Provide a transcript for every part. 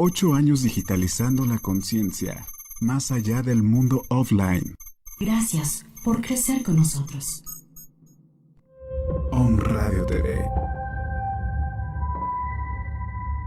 8 años digitalizando la conciencia, más allá del mundo offline. Gracias por crecer con nosotros. Om Radio TV.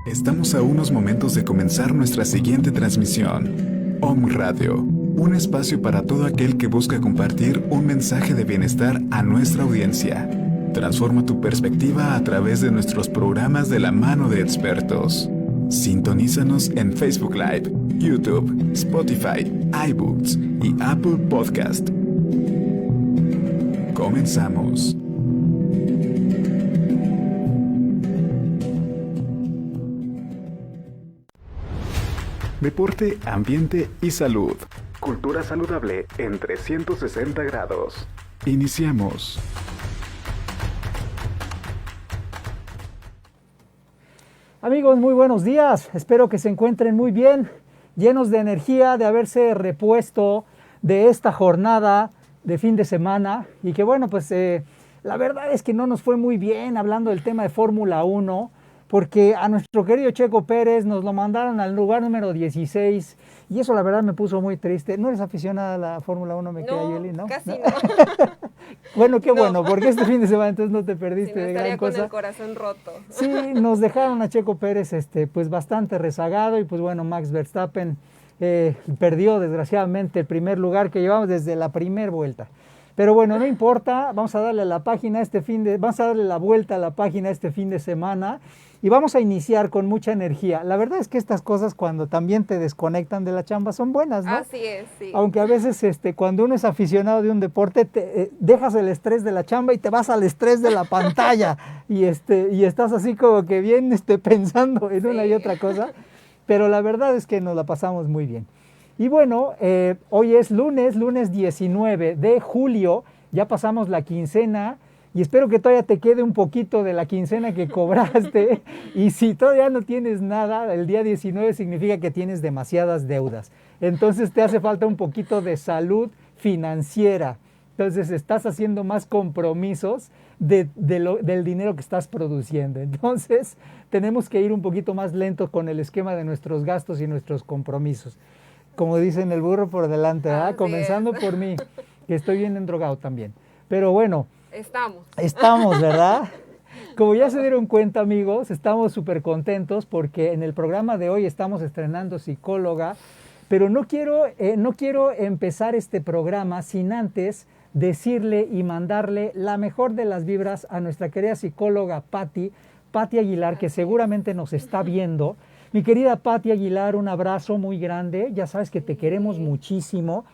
Estamos a unos momentos de comenzar nuestra siguiente transmisión. Om Radio, un espacio para todo aquel que busca compartir un mensaje de bienestar a nuestra audiencia. Transforma tu perspectiva a través de nuestros programas de la mano de expertos. Sintonízanos en Facebook Live, YouTube, Spotify, iBooks y Apple Podcast. Comenzamos. Deporte, ambiente y salud. Cultura saludable en 360 grados. Iniciamos. Amigos, muy buenos días. Espero que se encuentren muy bien, llenos de energía de haberse repuesto de esta jornada de fin de semana. Y que bueno, pues la verdad es que no nos fue muy bien hablando del tema de Fórmula 1, porque a nuestro querido Checo Pérez nos lo mandaron al lugar número 16 y eso la verdad me puso muy triste. ¿No eres aficionada a la Fórmula 1, me queda Yuli? ¿No? Casi no. Bueno, qué bueno, porque este fin de semana entonces no te perdiste de gran cosa. Estaría con el corazón roto. Sí, nos dejaron a Checo Pérez pues bastante rezagado y pues bueno, Max Verstappen perdió desgraciadamente el primer lugar que llevamos desde la primera vuelta. Pero bueno, no importa, vamos a darle la vuelta a la página este fin de semana y vamos a iniciar con mucha energía. La verdad es que estas cosas cuando también te desconectan de la chamba son buenas, ¿no? Así es, sí. Aunque a veces cuando uno es aficionado de un deporte, dejas el estrés de la chamba y te vas al estrés de la pantalla y estás así como que bien pensando en una y otra cosa, pero la verdad es que nos la pasamos muy bien. Y bueno, hoy es lunes 19 de julio, ya pasamos la quincena y espero que todavía te quede un poquito de la quincena que cobraste y si todavía no tienes nada, el día 19 significa que tienes demasiadas deudas. Entonces te hace falta un poquito de salud financiera. Entonces estás haciendo más compromisos del dinero que estás produciendo. Entonces tenemos que ir un poquito más lento con el esquema de nuestros gastos y nuestros compromisos. Como dicen, el burro por delante, ¿verdad? Comenzando por mí, que estoy bien endrogado también. Pero bueno. Estamos, ¿verdad? Como ya se dieron cuenta, amigos, estamos súper contentos porque en el programa de hoy estamos estrenando psicóloga, pero no quiero empezar este programa sin antes decirle y mandarle la mejor de las vibras a nuestra querida psicóloga Patti Aguilar, que seguramente nos está viendo. Mi querida Patti Aguilar, un abrazo muy grande, ya sabes que te queremos muchísimo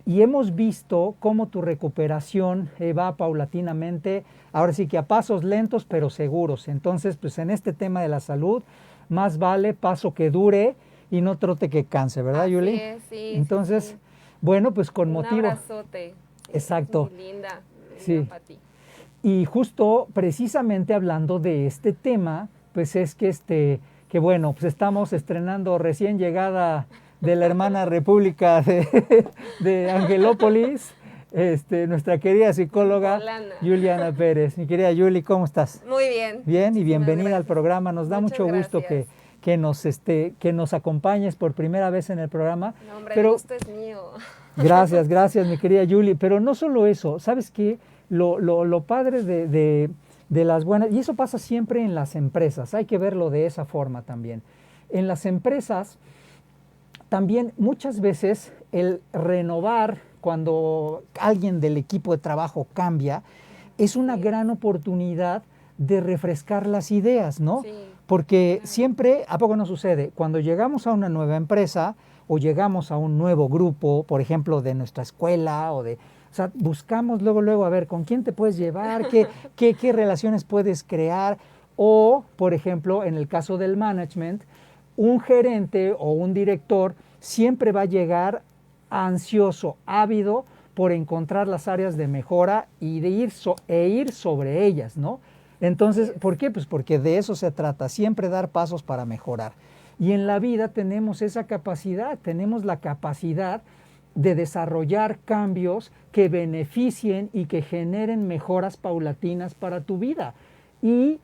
y hemos visto cómo tu recuperación va paulatinamente, ahora sí que a pasos lentos pero seguros. Entonces, pues en este tema de la salud, más vale paso que dure y no trote que canse, ¿verdad, Yuli? Sí. Entonces, sí. Bueno, pues con motivo. Un abrazote. Exacto. Muy linda Sí. Patti. Y justo precisamente hablando de este tema, pues es que que bueno, pues estamos estrenando recién llegada de la hermana república de Angelópolis, nuestra querida psicóloga Juliana Pérez. Mi querida Yuli, ¿cómo estás? Muy bien. Bien, y bienvenida al programa. Nos da mucho gusto que nos acompañes por primera vez en el programa. No, hombre, el gusto es mío. Gracias, mi querida Yuli. Pero no solo eso, ¿sabes qué? Lo padre de las buenas, y eso pasa siempre en las empresas, hay que verlo de esa forma también. En las empresas, también muchas veces el renovar cuando alguien del equipo de trabajo cambia, es una gran oportunidad de refrescar las ideas, ¿no? Sí. Porque siempre, ¿a poco no sucede? Cuando llegamos a una nueva empresa o llegamos a un nuevo grupo, por ejemplo, de nuestra escuela o sea, buscamos luego, a ver, ¿con quién te puedes llevar? ¿Qué relaciones puedes crear? O, por ejemplo, en el caso del management, un gerente o un director siempre va a llegar ansioso, ávido por encontrar las áreas de mejora y de ir sobre ellas, ¿no? Entonces, ¿por qué? Pues porque de eso se trata, siempre dar pasos para mejorar. Y en la vida tenemos esa capacidad, tenemos la capacidad de desarrollar cambios que beneficien y que generen mejoras paulatinas para tu vida. Y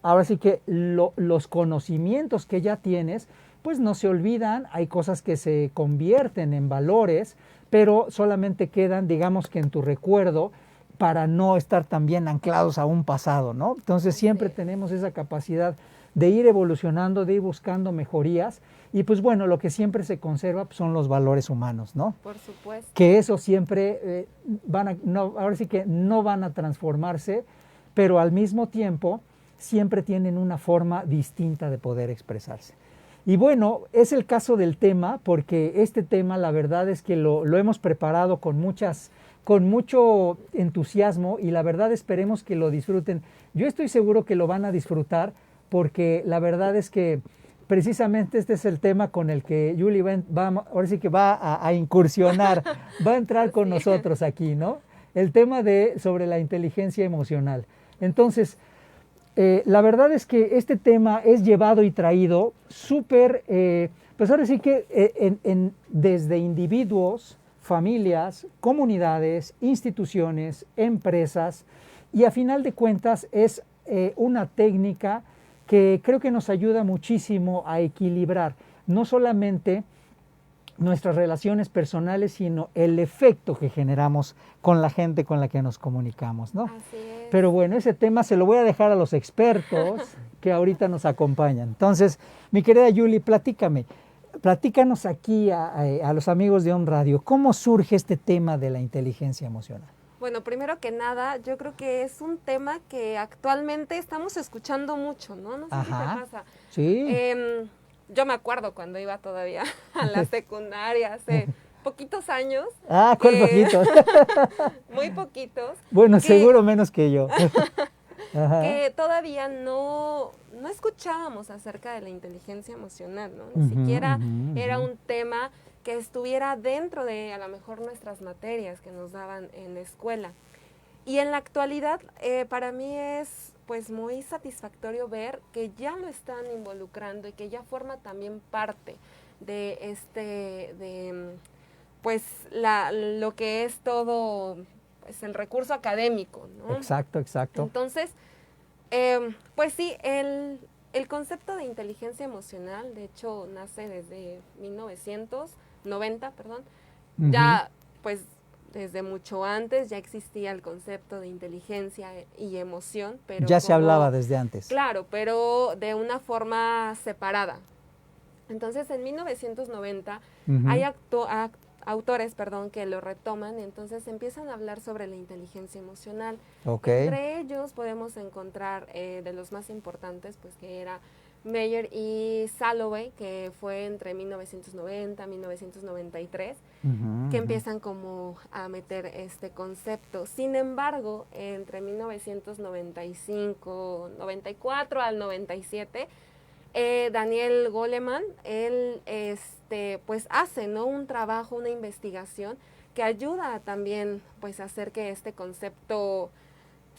ahora sí que los conocimientos que ya tienes pues no se olvidan, hay cosas que se convierten en valores, pero solamente quedan, digamos que en tu recuerdo, para no estar también anclados a un pasado, ¿no? Entonces siempre tenemos esa capacidad de ir evolucionando, de ir buscando mejorías, y pues bueno, lo que siempre se conserva pues, son los valores humanos, ¿no? Por supuesto. Que eso siempre ahora sí que no van a transformarse, pero al mismo tiempo siempre tienen una forma distinta de poder expresarse. Y bueno, es el caso del tema, porque este tema la verdad es que lo hemos preparado con mucho entusiasmo, y la verdad esperemos que lo disfruten. Yo estoy seguro que lo van a disfrutar, porque la verdad es que precisamente este es el tema con el que Julie ahora sí que va a incursionar, va a entrar con nosotros aquí, ¿no? El tema sobre la inteligencia emocional. Entonces, la verdad es que este tema es llevado y traído súper, pues ahora sí que desde individuos, familias, comunidades, instituciones, empresas, y a final de cuentas es una técnica que creo que nos ayuda muchísimo a equilibrar no solamente nuestras relaciones personales, sino el efecto que generamos con la gente con la que nos comunicamos, ¿no? Así es. Pero bueno, ese tema se lo voy a dejar a los expertos que ahorita nos acompañan. Entonces, mi querida Julie, platícanos aquí a los amigos de Om Radio, ¿cómo surge este tema de la inteligencia emocional? Bueno, primero que nada, yo creo que es un tema que actualmente estamos escuchando mucho, ¿no? No sé si te pasa. Sí. Yo me acuerdo cuando iba todavía a la secundaria, hace poquitos años. Ah, ¿cuál poquitos? Muy poquitos. Bueno, seguro menos que yo. Que todavía no escuchábamos acerca de la inteligencia emocional, ¿no? Ni siquiera era un tema que estuviera dentro de a lo mejor nuestras materias que nos daban en la escuela. Y en la actualidad para mí es pues muy satisfactorio ver que ya lo están involucrando y que ya forma también parte de pues lo que es todo pues, el recurso académico, ¿no? Exacto. Entonces, pues sí, el concepto de inteligencia emocional, de hecho, nace desde 1990, ya pues desde mucho antes ya existía el concepto de inteligencia y emoción, pero ya se hablaba desde antes. Claro, pero de una forma separada. Entonces, en 1990 hay autores, que lo retoman, y entonces empiezan a hablar sobre la inteligencia emocional. Okay. Entre ellos podemos encontrar de los más importantes, pues que era Meyer y Salovey, que fue entre 1990 y 1993, que empiezan como a meter este concepto. Sin embargo, entre 1995, 94 al 97, Daniel Goleman, él pues hace, ¿no?, un trabajo, una investigación que ayuda también pues a hacer que este concepto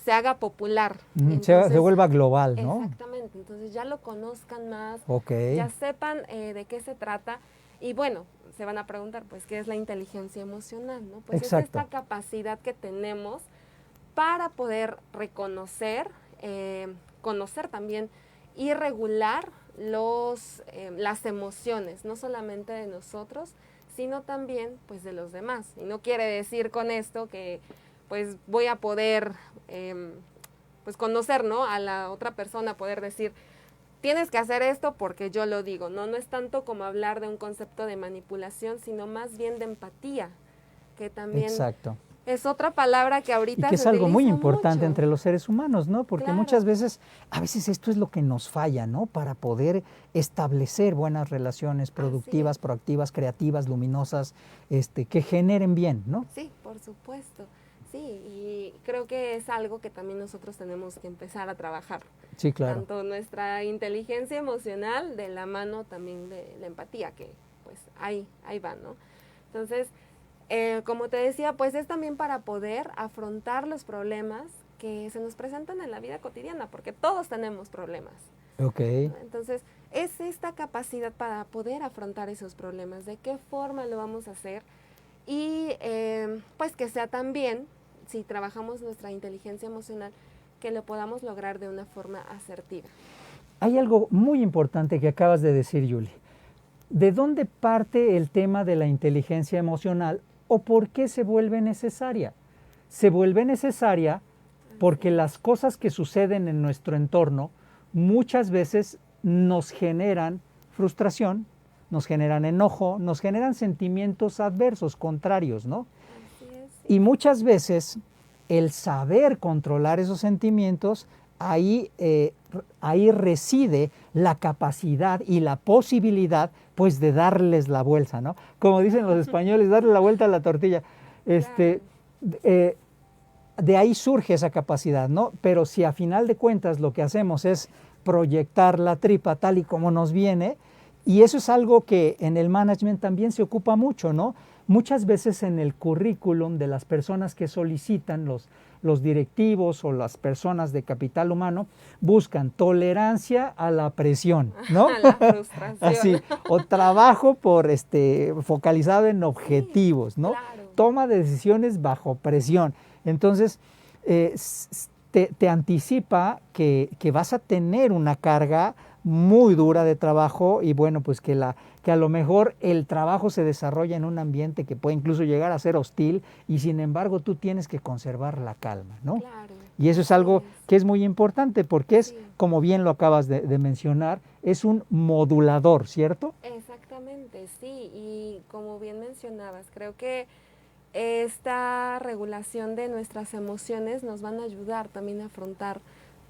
se haga popular. Entonces, se vuelva global, ¿no? Exactamente, entonces ya lo conozcan más, Okay. ya sepan de qué se trata, y bueno, se van a preguntar, pues, ¿qué es la inteligencia emocional, no? Pues Exacto. es esta capacidad que tenemos para poder reconocer, conocer también y regular las emociones, no solamente de nosotros, sino también pues de los demás. Y no quiere decir con esto que pues voy a poder pues conocer, ¿no?, a la otra persona, poder decir, tienes que hacer esto porque yo lo digo. No es tanto como hablar de un concepto de manipulación, sino más bien de empatía, que también Exacto. es otra palabra que ahorita y que es se algo muy utiliza importante mucho entre los seres humanos, ¿no? Porque Claro. muchas veces, a veces esto es lo que nos falla, ¿no? Para poder establecer buenas relaciones productivas, proactivas, creativas, luminosas, que generen bien, ¿no? Sí, por supuesto. Sí, y creo que es algo que también nosotros tenemos que empezar a trabajar. Sí, claro. Tanto nuestra inteligencia emocional de la mano también de la empatía, que pues ahí va, ¿no? Entonces, como te decía, pues es también para poder afrontar los problemas que se nos presentan en la vida cotidiana, porque todos tenemos problemas. Okay. ¿No? Entonces, es esta capacidad para poder afrontar esos problemas, de qué forma lo vamos a hacer, y pues que sea también, si trabajamos nuestra inteligencia emocional, que lo podamos lograr de una forma asertiva. Hay algo muy importante que acabas de decir, Julie. ¿de dónde parte el tema de la inteligencia emocional o por qué se vuelve necesaria? Se vuelve necesaria porque las cosas que suceden en nuestro entorno muchas veces nos generan frustración, nos generan enojo, nos generan sentimientos adversos, contrarios, ¿no? Así es. Y muchas veces el saber controlar esos sentimientos, ahí reside la capacidad y la posibilidad, pues, de darles la vuelta, ¿no? Como dicen los españoles, darle la vuelta a la tortilla. De ahí surge esa capacidad, ¿no? Pero si a final de cuentas lo que hacemos es proyectar la tripa tal y como nos viene, y eso es algo que en el management también se ocupa mucho, ¿no? Muchas veces en el currículum de las personas que solicitan, los directivos o las personas de capital humano, buscan tolerancia a la presión, ¿no? A la frustración. Así, o trabajo focalizado en objetivos, ¿no? Claro. Toma de decisiones bajo presión. Entonces, te anticipa que vas a tener una carga muy dura de trabajo y bueno, pues que a lo mejor el trabajo se desarrolla en un ambiente que puede incluso llegar a ser hostil y sin embargo tú tienes que conservar la calma, ¿no? Claro. Y eso es algo que es muy importante porque es, Sí. como bien lo acabas de mencionar, es un modulador, ¿cierto? Exactamente, sí. Y como bien mencionabas, creo que esta regulación de nuestras emociones nos van a ayudar también a afrontar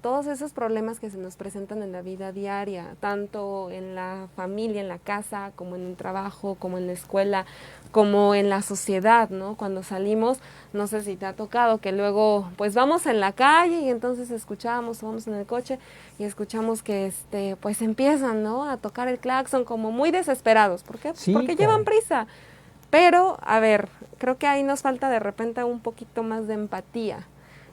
todos esos problemas que se nos presentan en la vida diaria, tanto en la familia, en la casa, como en el trabajo, como en la escuela, como en la sociedad, ¿no? Cuando salimos, no sé si te ha tocado que luego, pues vamos en la calle y entonces escuchamos, vamos en el coche y escuchamos que, pues empiezan, ¿no? A tocar el claxon como muy desesperados. ¿Por qué? Sí, Porque caray. llevan prisa. Pero, a ver, creo que ahí nos falta de repente un poquito más de empatía.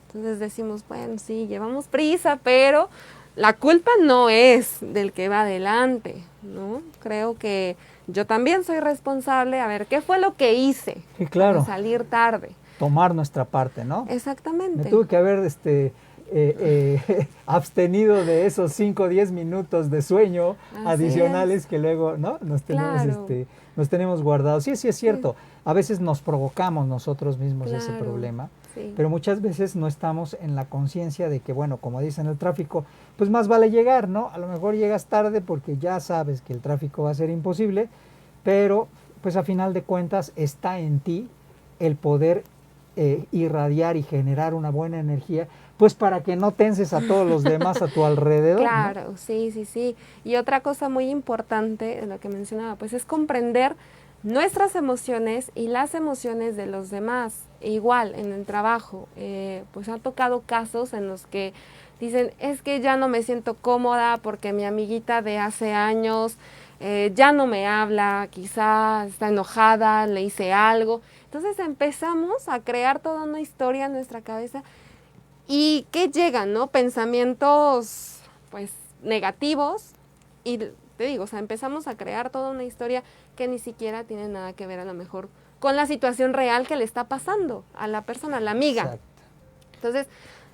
Entonces decimos, bueno, sí, llevamos prisa, pero la culpa no es del que va adelante, ¿no? Creo que yo también soy responsable, a ver, ¿qué fue lo que hice Sí, claro. para salir tarde? Tomar nuestra parte, ¿no? Exactamente. Me tuve que haber abstenido de esos 5 o 10 minutos de sueño Así adicionales es. que luego, ¿no? Nos Claro. tenemos guardados. Sí, sí es cierto. A veces nos provocamos nosotros mismos ese Claro. problema, Sí. pero muchas veces no estamos en la conciencia de que, bueno, como dicen el tráfico, pues más vale llegar, ¿no? A lo mejor llegas tarde porque ya sabes que el tráfico va a ser imposible, pero pues a final de cuentas está en ti el poder irradiar y generar una buena energía, pues para que no tenses a todos los demás a tu alrededor, ¿no? Claro, sí, sí, sí. Y otra cosa muy importante, en lo que mencionaba, pues es comprender nuestras emociones y las emociones de los demás. Igual, en el trabajo, pues han tocado casos en los que dicen, es que ya no me siento cómoda porque mi amiguita de hace años ya no me habla, quizá está enojada, le hice algo. Entonces empezamos a crear toda una historia en nuestra cabeza. ¿Y qué llegan, no? Pensamientos, pues, negativos. Y te digo, o sea, empezamos a crear toda una historia que ni siquiera tiene nada que ver a lo mejor con la situación real que le está pasando a la persona, a la amiga. Exacto. Entonces,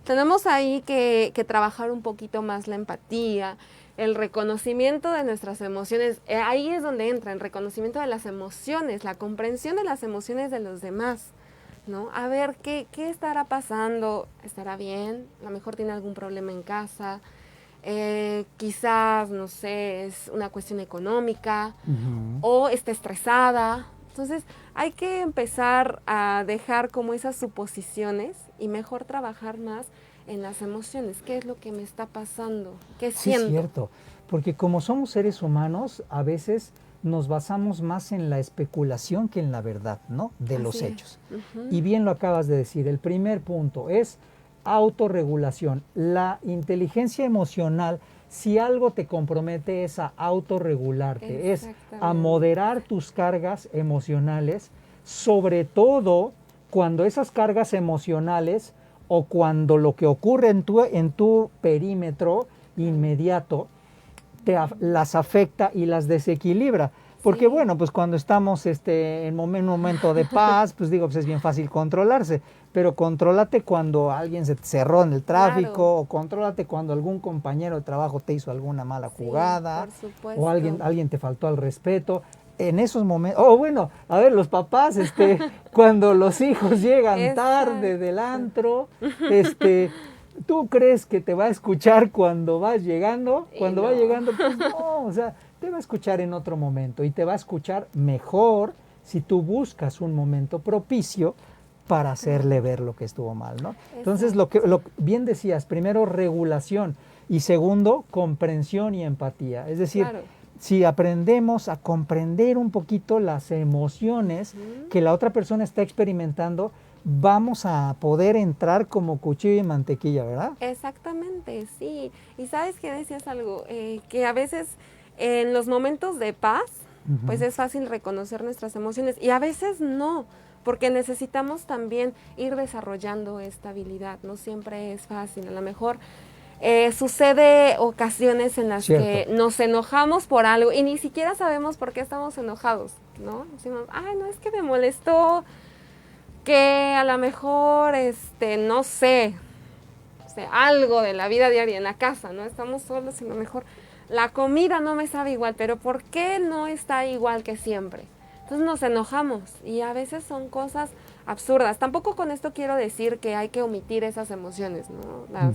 tenemos ahí que trabajar un poquito más la empatía, el reconocimiento de nuestras emociones. Ahí es donde entra el reconocimiento de las emociones, la comprensión de las emociones de los demás, ¿no? A ver, ¿qué estará pasando? ¿Estará bien? A lo mejor tiene algún problema en casa. Quizás, no sé, es una cuestión económica o está estresada. Entonces, hay que empezar a dejar como esas suposiciones y mejor trabajar más en las emociones. ¿Qué es lo que me está pasando? ¿Qué Sí, siento? es cierto, porque como somos seres humanos, a veces nos basamos más en la especulación que en la verdad, ¿no? De los Así es. hechos. Ujú. Y bien lo acabas de decir, el primer punto es autorregulación. La inteligencia emocional, si algo te compromete es a autorregularte, es a Exactamente. moderar tus cargas emocionales, sobre todo cuando esas cargas emocionales o cuando lo que ocurre en tu perímetro inmediato las afecta y las desequilibra. Porque Sí. bueno, pues cuando estamos en un momento de paz, pues digo, pues es bien fácil controlarse, pero contrólate cuando alguien se te cerró en el tráfico, Claro. o contrólate cuando algún compañero de trabajo te hizo alguna mala Sí, jugada, por supuesto. o alguien te faltó al respeto. En esos momentos, o bueno, a ver, los papás, cuando los hijos llegan tarde Exacto. del antro, ¿tú crees que te va a escuchar cuando vas llegando? Y Cuando va no. llegando, pues no, o sea, te va a escuchar en otro momento y te va a escuchar mejor si tú buscas un momento propicio para hacerle ver lo que estuvo mal, ¿no? Entonces, bien decías, primero regulación y segundo, comprensión y empatía. Es decir, Claro. si aprendemos a comprender un poquito las emociones que la otra persona está experimentando, vamos a poder entrar como cuchillo y mantequilla, ¿verdad? Exactamente, sí. Y sabes que decías algo, que a veces en los momentos de paz, pues es fácil reconocer nuestras emociones y a veces no, porque necesitamos también ir desarrollando esta habilidad, no siempre es fácil, a lo mejor sucede ocasiones en las Cierto. que nos enojamos por algo y ni siquiera sabemos por qué estamos enojados, ¿no? Decimos, ay, no, es que me molestó, que a lo mejor, no sé, algo de la vida diaria en la casa, ¿no? Estamos solos y a lo mejor la comida no me sabe igual, pero ¿por qué no está igual que siempre? Entonces nos enojamos y a veces son cosas absurdas. Tampoco con esto quiero decir que hay que omitir esas emociones, ¿no? Las,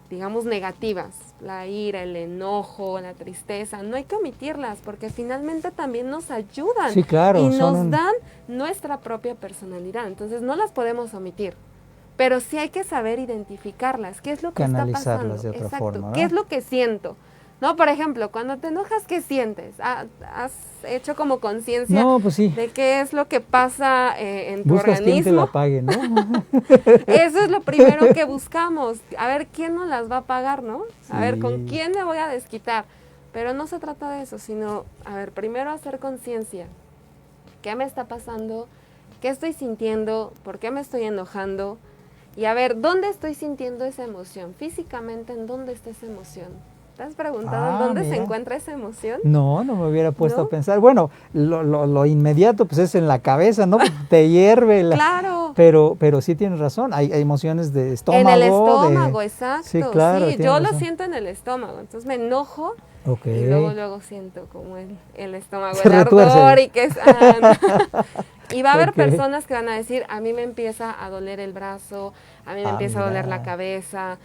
digamos, negativas, la ira, el enojo, la tristeza, no hay que omitirlas porque finalmente también nos ayudan Sí, claro, y nos dan nuestra propia personalidad. Entonces no las podemos omitir. Pero sí hay que saber identificarlas, qué es lo que está pasando. Canalizarlas de otra Exacto, forma, ¿verdad? qué es lo que siento. No, por ejemplo, cuando te enojas, ¿qué sientes? ¿Has hecho como conciencia No, pues sí. de qué es lo que pasa en tu Buscas quien te organismo? la pague, ¿no? Eso es lo primero que buscamos. A ver, ¿quién nos las va a pagar, no? A ver, ¿con Sí. quién me voy a desquitar? Pero no se trata de eso, sino, a ver, primero hacer conciencia. ¿Qué me está pasando? ¿Qué estoy sintiendo? ¿Por qué me estoy enojando? Y a ver, ¿dónde estoy sintiendo esa emoción? Físicamente, ¿en dónde está esa emoción? ¿Te has preguntado en dónde se Mira. encuentra esa emoción? No me hubiera puesto ¿No? a pensar. Bueno, lo inmediato pues es en la cabeza, ¿no? Te hierve. Claro. Pero sí tienes razón, hay emociones de estómago. En el estómago, exacto. Sí, claro. Sí, tienes yo lo razón. siento en el estómago. Entonces me enojo Ok. y luego siento como el estómago, Se el retuerce. ardor y que es... Y va a haber Ok. personas que van a decir, a mí me empieza a doler el brazo, a mí me empieza a doler mira. la cabeza,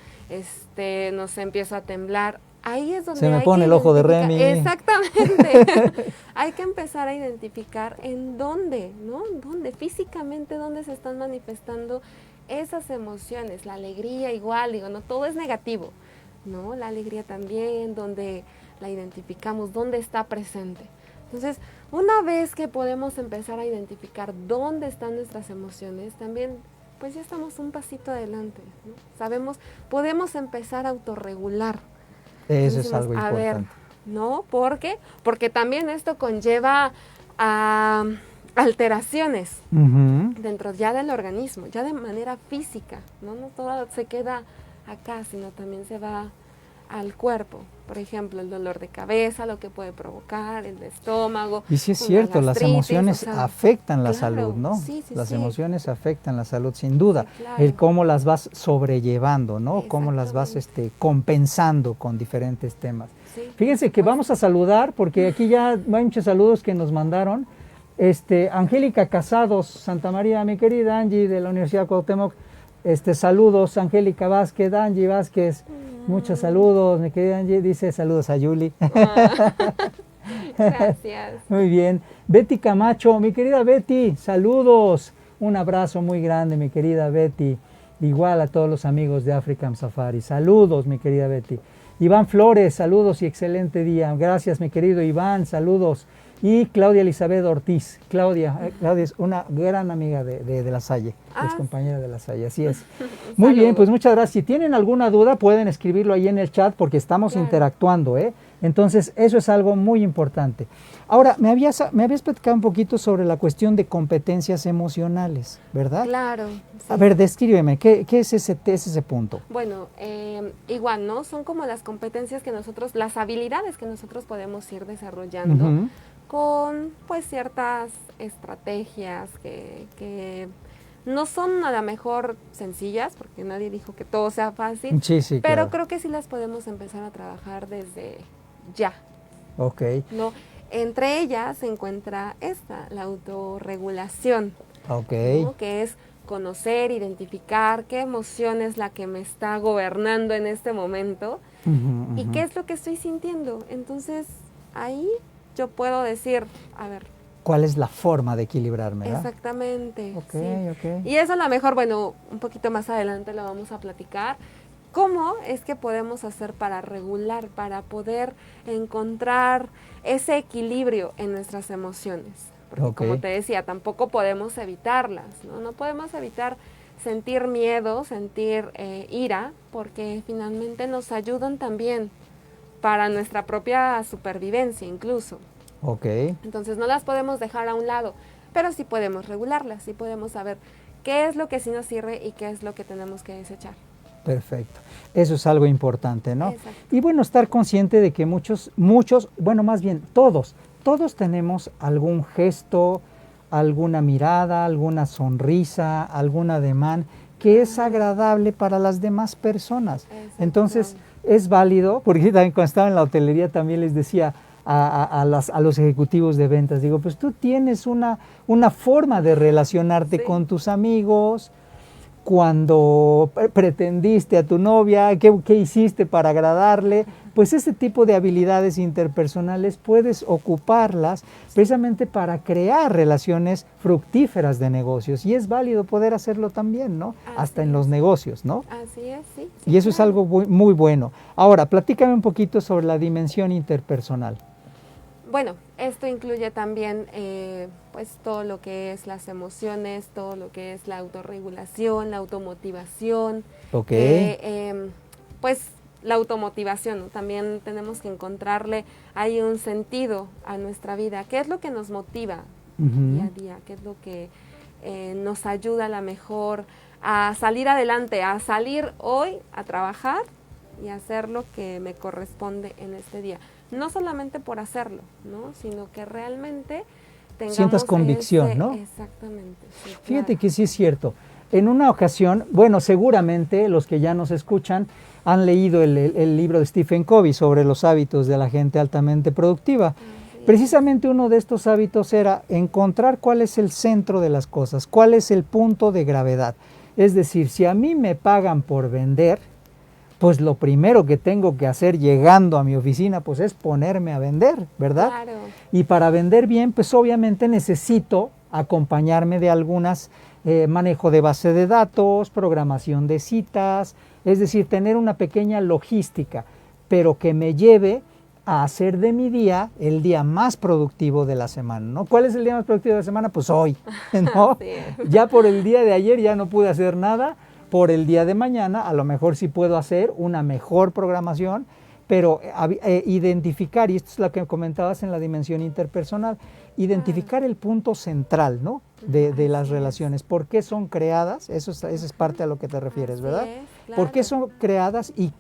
no sé, empiezo a temblar. Ahí es donde Se me hay pone que el ojo de identificar- Remy. Exactamente. Hay que empezar a identificar en dónde, ¿no? ¿Dónde? Físicamente, dónde se están manifestando esas emociones. La alegría igual, digo, no todo es negativo, ¿no? La alegría también, donde la identificamos, dónde está presente. Entonces, una vez que podemos empezar a identificar dónde están nuestras emociones, también pues ya estamos un pasito adelante, ¿no? Sabemos, podemos empezar a autorregular. Eso Entonces es algo decimos, a ver, importante. ¿no? ¿Por qué? Porque también esto conlleva a alteraciones Ujú. dentro ya del organismo, ya de manera física, ¿no? No todo se queda acá, sino también se va al cuerpo. Por ejemplo, el dolor de cabeza, lo que puede provocar, el estómago. Y sí es una cierto, las gastritis, emociones o sea, afectan la claro, salud, ¿no? sí, sí, Las sí. emociones afectan la salud, sin duda. Sí, claro. El cómo las vas sobrellevando, ¿no? Cómo las vas compensando con diferentes temas. Sí, Fíjense que vamos a saludar, porque aquí ya hay muchos saludos que nos mandaron. Angélica Casados, Santa María, mi querida Angie de la Universidad Cuauhtémoc. Saludos, Angélica Vázquez, Angie Vázquez. Muchos saludos, mi querida Angie. Dice saludos a Yuli. Gracias. Muy bien. Betty Camacho, mi querida Betty, saludos. Un abrazo muy grande, mi querida Betty. Igual a todos los amigos de African Safari. Saludos, mi querida Betty. Iván Flores, saludos y excelente día. Gracias, mi querido Iván, saludos. Y Claudia Elizabeth Ortiz. Claudia es una gran amiga de La Salle, es compañera de La Salle, así es. Muy bien, pues muchas gracias. Si tienen alguna duda, pueden escribirlo ahí en el chat porque estamos interactuando, ¿eh? Entonces, eso es algo muy importante. Ahora, me habías platicado un poquito sobre la cuestión de competencias emocionales, ¿verdad? Claro. Sí. A ver, descríbeme, ¿qué es ese punto? Bueno, igual, ¿no? Son como las competencias que nosotros, las habilidades que nosotros podemos ir desarrollando con pues ciertas estrategias que no son a lo mejor sencillas, porque nadie dijo que todo sea fácil, Sí, sí, pero claro. creo que sí las podemos empezar a trabajar desde ya, Ok, ¿no? Entre ellas se encuentra la autorregulación, ok. ¿no? Que es conocer, identificar qué emoción es la que me está gobernando en este momento Ujú, y ujú. qué es lo que estoy sintiendo. Entonces, ahí yo puedo decir, a ver, ¿Cuál es la forma de equilibrarme, verdad? exactamente. Ok, Sí. ok. Y eso a lo mejor, bueno, un poquito más adelante lo vamos a platicar. ¿Cómo es que podemos hacer para regular, para poder encontrar ese equilibrio en nuestras emociones? Porque Ok. como te decía, tampoco podemos evitarlas, ¿no? No podemos evitar sentir miedo, sentir ira, porque finalmente nos ayudan también para nuestra propia supervivencia incluso. Ok, Entonces no las podemos dejar a un lado, pero sí podemos regularlas, sí podemos saber qué es lo que sí nos sirve y qué es lo que tenemos que desechar. perfecto. Eso es algo importante, ¿no? Exacto. Y bueno, estar consciente de que muchos, bueno, más bien todos tenemos algún gesto, alguna mirada, alguna sonrisa, algún ademán que es agradable para las demás personas. Entonces, es válido, porque también cuando estaba en la hotelería también les decía a los ejecutivos de ventas, digo, pues tú tienes una forma de relacionarte Sí. con tus amigos, cuando pretendiste a tu novia, qué hiciste para agradarle, pues ese tipo de habilidades interpersonales puedes ocuparlas precisamente para crear relaciones fructíferas de negocios y es válido poder hacerlo también, ¿no? Hasta en los negocios, ¿no? Así es, sí. Y eso es algo muy bueno. Ahora, platícame un poquito sobre la dimensión interpersonal. Bueno, esto incluye también pues todo lo que es las emociones, todo lo que es la autorregulación, la automotivación. Ok. Pues la automotivación, ¿no? También tenemos que encontrarle ahí un sentido a nuestra vida. ¿Qué es lo que nos motiva día a día? ¿Qué es lo que nos ayuda a la mejor a salir adelante, a salir hoy a trabajar y hacer lo que me corresponde en este día? No solamente por hacerlo, ¿no? Sino que realmente tengamos sientas convicción, ¿no? Exactamente. Sí, Fíjate claro. que sí es cierto. En una ocasión, bueno, seguramente los que ya nos escuchan han leído el libro de Stephen Covey sobre los hábitos de la gente altamente productiva. Precisamente uno de estos hábitos era encontrar cuál es el centro de las cosas, cuál es el punto de gravedad. Es decir, si a mí me pagan por vender, pues lo primero que tengo que hacer llegando a mi oficina pues es ponerme a vender, ¿verdad? Claro. Y para vender bien, pues obviamente necesito acompañarme de algunas manejo de base de datos, programación de citas, es decir, tener una pequeña logística, pero que me lleve a hacer de mi día el día más productivo de la semana, ¿no? ¿Cuál es el día más productivo de la semana? Pues hoy, ¿no? Sí. Ya por el día de ayer ya no pude hacer nada, por el día de mañana a lo mejor sí puedo hacer una mejor programación, pero identificar, y esto es lo que comentabas en la dimensión interpersonal, identificar el punto central, ¿no? de las relaciones. ¿Por qué son creadas? Eso es parte a lo que te refieres, ¿verdad? Así es, claro. ¿Por qué son creadas y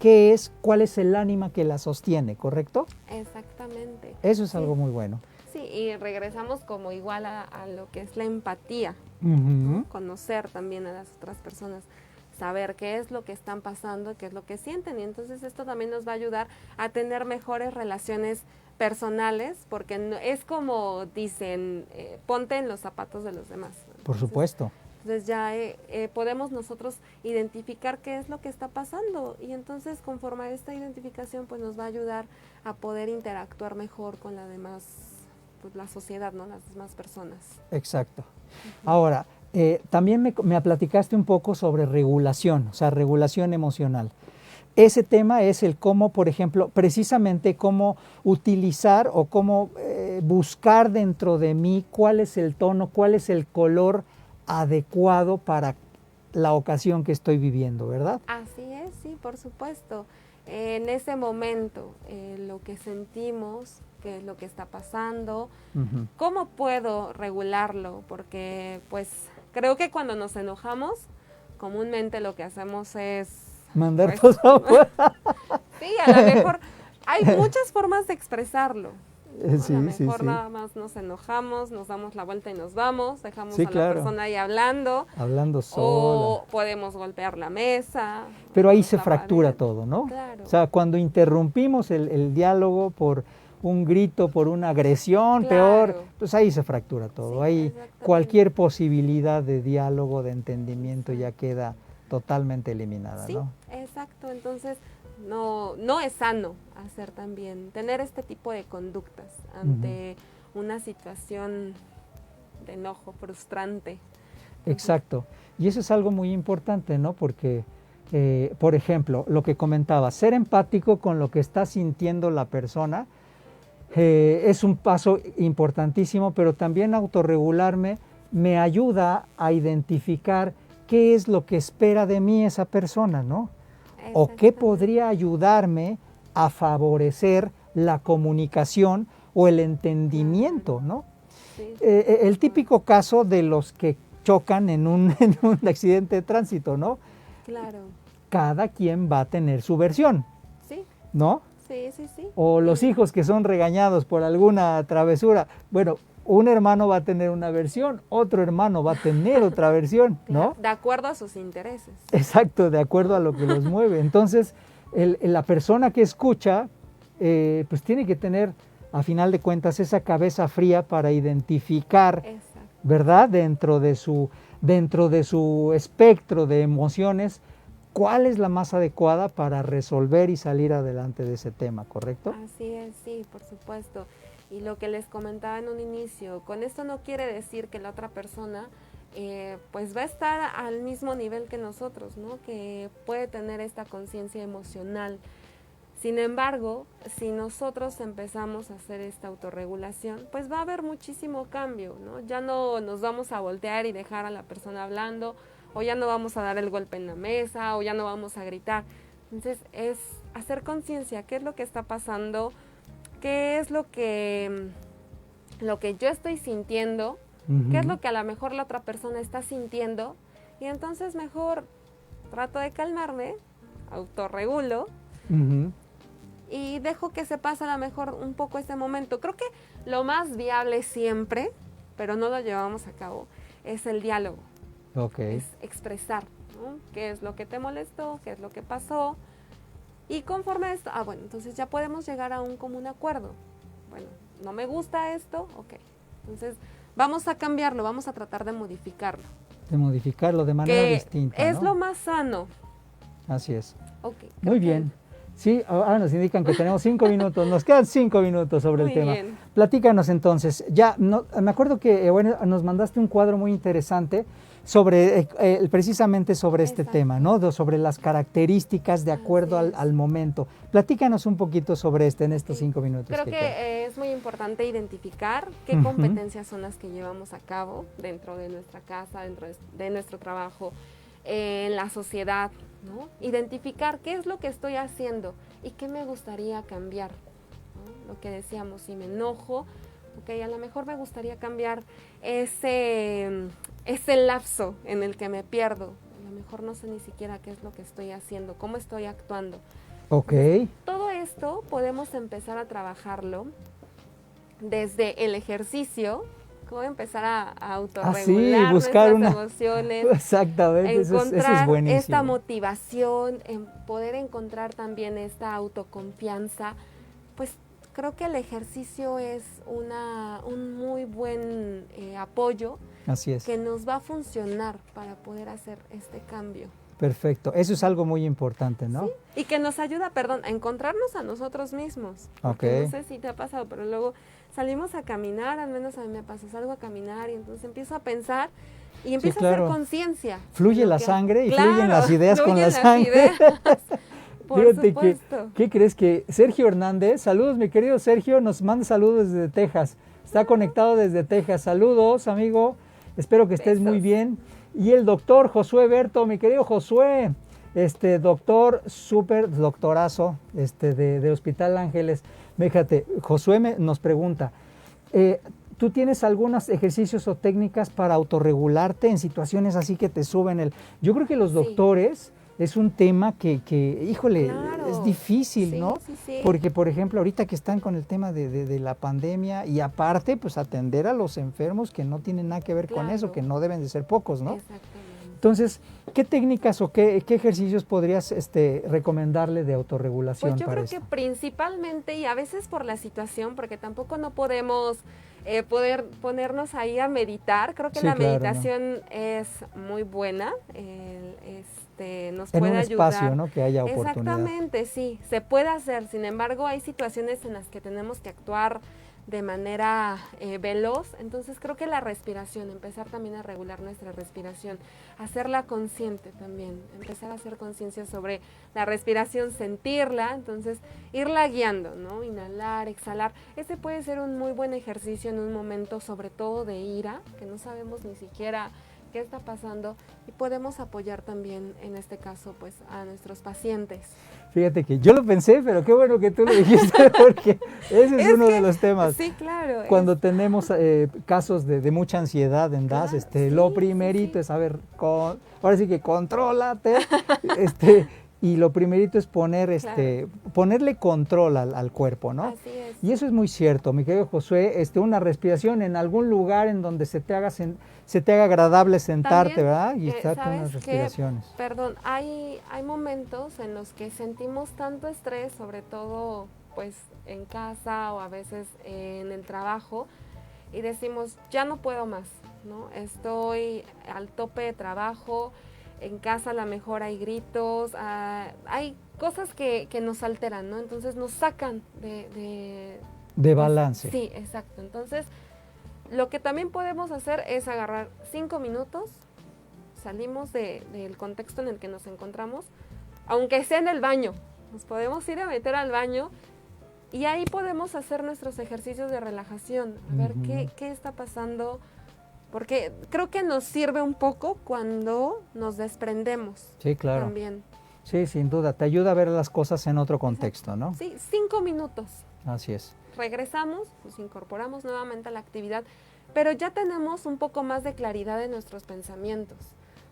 cuál es el ánima que las sostiene, correcto? Exactamente. Eso es Sí. algo muy bueno. Sí, y regresamos como igual a lo que es la empatía, Ujú. conocer también a las otras personas, saber qué es lo que están pasando, qué es lo que sienten, y entonces esto también nos va a ayudar a tener mejores relaciones personales, porque no, es como dicen, ponte en los zapatos de los demás. Por supuesto. Entonces ya podemos nosotros identificar qué es lo que está pasando, y entonces conforme a esta identificación pues nos va a ayudar a poder interactuar mejor con la demás, pues, la sociedad, ¿no? Las demás personas. Exacto. Ahora, también me platicaste un poco sobre regulación, o sea, regulación emocional. Ese tema es el cómo, por ejemplo, precisamente cómo utilizar o cómo buscar dentro de mí cuál es el tono, cuál es el color adecuado para la ocasión que estoy viviendo, ¿verdad? Así es, sí, por supuesto. En ese momento, lo que sentimos, qué es lo que está pasando, ¿cómo puedo regularlo? Porque pues creo que cuando nos enojamos, comúnmente lo que hacemos es mandar pues, todo afuera. sí, a lo mejor hay muchas formas de expresarlo. ¿no? Sí, A lo sí, mejor sí. nada más nos enojamos, nos damos la vuelta y nos vamos, dejamos Sí, a la claro. persona ahí hablando, Hablando sola. o podemos golpear la mesa. Pero ahí nos se la fractura pared. todo, ¿no? Claro. O sea, cuando interrumpimos el diálogo por un grito, por una agresión, Claro. peor, pues ahí se fractura todo. Sí, Ahí exactamente. cualquier posibilidad de diálogo, de entendimiento ya queda totalmente eliminada, Sí, ¿no? exacto. Entonces, no es sano hacer también, tener este tipo de conductas ante una situación de enojo frustrante. Exacto. Y eso es algo muy importante, ¿no? Porque, por ejemplo, lo que comentaba, ser empático con lo que está sintiendo la persona es un paso importantísimo, pero también autorregularme me ayuda a identificar qué es lo que espera de mí esa persona, ¿no? O qué podría ayudarme a favorecer la comunicación o el entendimiento, ¿no? Sí, El típico caso de los que chocan en un accidente de tránsito, ¿no? claro. Cada quien va a tener su versión, Sí, ¿no? sí, sí, sí. O los hijos que son regañados por alguna travesura. Bueno, un hermano va a tener una versión, otro hermano va a tener otra versión, ¿no? De acuerdo a sus intereses. Exacto, de acuerdo a lo que los mueve. Entonces, la persona que escucha, pues tiene que tener, a final de cuentas, esa cabeza fría para identificar, Exacto. ¿verdad? Dentro de su espectro de emociones, cuál es la más adecuada para resolver y salir adelante de ese tema, ¿correcto? Así es, sí, por supuesto. Y lo que les comentaba en un inicio, con esto no quiere decir que la otra persona pues va a estar al mismo nivel que nosotros, ¿no? Que puede tener esta conciencia emocional. Sin embargo, si nosotros empezamos a hacer esta autorregulación, pues va a haber muchísimo cambio, ¿no? Ya no nos vamos a voltear y dejar a la persona hablando, o ya no vamos a dar el golpe en la mesa, o ya no vamos a gritar. Entonces, es hacer conciencia, qué es lo que está pasando, qué es lo que yo estoy sintiendo, qué es lo que a lo mejor la otra persona está sintiendo, y entonces mejor trato de calmarme, autorregulo, y dejo que se pase a lo mejor un poco ese momento. Creo que lo más viable siempre, pero no lo llevamos a cabo, es el diálogo. Okay. Es expresar, ¿no? ¿Qué es lo que te molestó? ¿Qué es lo que pasó? Y conforme a esto, bueno, entonces ya podemos llegar a un común acuerdo. Bueno, no me gusta esto, ok. Entonces vamos a cambiarlo, vamos a tratar de modificarlo. De modificarlo de manera distinta, es ¿no? lo más sano. Así es. Okay, Muy bien. Sí, ahora nos indican que tenemos 5 minutos, nos quedan 5 minutos sobre el tema. Bien. Platícanos entonces, me acuerdo que nos mandaste un cuadro muy interesante sobre precisamente sobre este tema, ¿no? Sobre las características de acuerdo al momento. Platícanos un poquito sobre en estos 5 minutos. Creo que es muy importante identificar qué competencias son las que llevamos a cabo dentro de nuestra casa, dentro de nuestro trabajo, en la sociedad, ¿no? Identificar qué es lo que estoy haciendo y qué me gustaría cambiar, ¿no? Lo que decíamos, si me enojo, a lo mejor me gustaría cambiar ese lapso en el que me pierdo. A lo mejor no sé ni siquiera qué es lo que estoy haciendo, cómo estoy actuando. Ok. Todo esto podemos empezar a trabajarlo desde el ejercicio, cómo empezar a autorregular buscar nuestras emociones. Exactamente, encontrar eso es buenísimo. esta motivación, en poder encontrar también esta autoconfianza. Pues creo que el ejercicio es un muy buen apoyo. Así es. Que nos va a funcionar para poder hacer este cambio. Perfecto, eso es algo muy importante, ¿no? Sí, y que nos ayuda, a encontrarnos a nosotros mismos. Porque no sé si te ha pasado, pero luego salimos a caminar, al menos a mí me pasa, salgo a caminar y entonces empiezo a pensar y empiezo a hacer conciencia. Fluye la sangre y fluyen las ideas con la sangre. Por Fíjate supuesto. ¿Qué crees? Que Sergio Hernández, saludos mi querido Sergio, nos manda saludos desde Texas, está conectado desde Texas, saludos amigo, espero que estés muy bien. Y el doctor Josué Berto, mi querido Josué, doctor, súper doctorazo de Hospital Ángeles. Fíjate, Josué nos pregunta, ¿tú tienes algunos ejercicios o técnicas para autorregularte en situaciones así que te suben Yo creo que los doctores es un tema que híjole, Claro. es difícil, Sí, ¿no? sí, sí. Porque, por ejemplo, ahorita que están con el tema de la pandemia y aparte, pues atender a los enfermos que no tienen nada que ver con eso, Claro. que no deben de ser pocos, ¿no? Exactamente. Entonces, ¿qué técnicas o qué ejercicios podrías recomendarle de autorregulación Pues yo para creo esto? que principalmente, y a veces por la situación, porque tampoco no podemos poder ponernos ahí a meditar, creo que Sí, la claro, meditación es muy buena, nos En puede un ayudar. espacio, ¿no? Que haya oportunidad. Exactamente, sí, se puede hacer, sin embargo hay situaciones en las que tenemos que actuar de manera veloz, entonces creo que la respiración, empezar también a regular nuestra respiración, hacerla consciente también, empezar a hacer conciencia sobre la respiración, sentirla, entonces irla guiando, ¿no? Inhalar, exhalar, ese puede ser un muy buen ejercicio en un momento sobre todo de ira, que no sabemos ni siquiera qué está pasando y podemos apoyar también en este caso pues a nuestros pacientes. Fíjate que yo lo pensé, pero qué bueno que tú lo dijiste porque ese es uno de los temas. Sí, claro. Cuando tenemos casos de mucha ansiedad en DAS, Claro, sí, lo primerito sí. es, a ver, ahora sí que contrólate, y lo primerito es ponerle control al cuerpo, ¿no? Así es. Y eso es muy cierto, mi querido Josué, una respiración en algún lugar en donde se te haga agradable sentarte, También, ¿verdad? Y darte ¿sabes unas qué? respiraciones. Perdón, hay momentos en los que sentimos tanto estrés, sobre todo pues en casa o a veces en el trabajo, y decimos, ya no puedo más, ¿no? Estoy al tope de trabajo, en casa a lo mejor hay gritos, hay cosas que nos alteran, ¿no? Entonces nos sacan De balance. Sí, exacto. Entonces, lo que también podemos hacer es agarrar 5 minutos, salimos del contexto en el que nos encontramos, aunque sea en el baño, nos podemos ir a meter al baño y ahí podemos hacer nuestros ejercicios de relajación, a ver qué está pasando, porque creo que nos sirve un poco cuando nos desprendemos. Sí, claro. También. Sí, sin duda, te ayuda a ver las cosas en otro contexto, ¿no? Sí, 5 minutos. Así es. Regresamos, nos incorporamos nuevamente a la actividad, pero ya tenemos un poco más de claridad en nuestros pensamientos.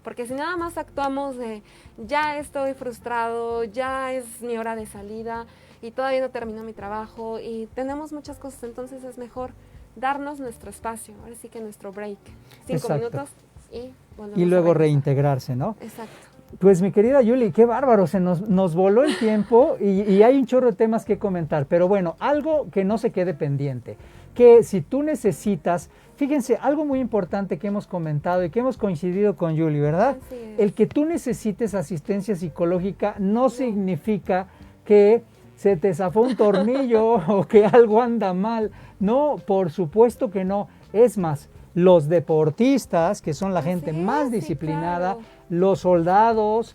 Porque si nada más actuamos de ya estoy frustrado, ya es mi hora de salida y todavía no termino mi trabajo y tenemos muchas cosas, entonces es mejor darnos nuestro espacio, ahora sí que nuestro break. 5 Exacto. minutos y volvemos Y luego a regresar. reintegrarse, ¿no? Exacto. Pues mi querida Yuli, qué bárbaro, se nos voló el tiempo y hay un chorro de temas que comentar, pero bueno, algo que no se quede pendiente, que si tú necesitas, fíjense, algo muy importante que hemos comentado y que hemos coincidido con Yuli, ¿verdad? Así es. El que tú necesites asistencia psicológica no significa que se te zafó un tornillo o que algo anda mal, no, por supuesto que no, es más, los deportistas, que son la gente más disciplinada, sí, claro. los soldados,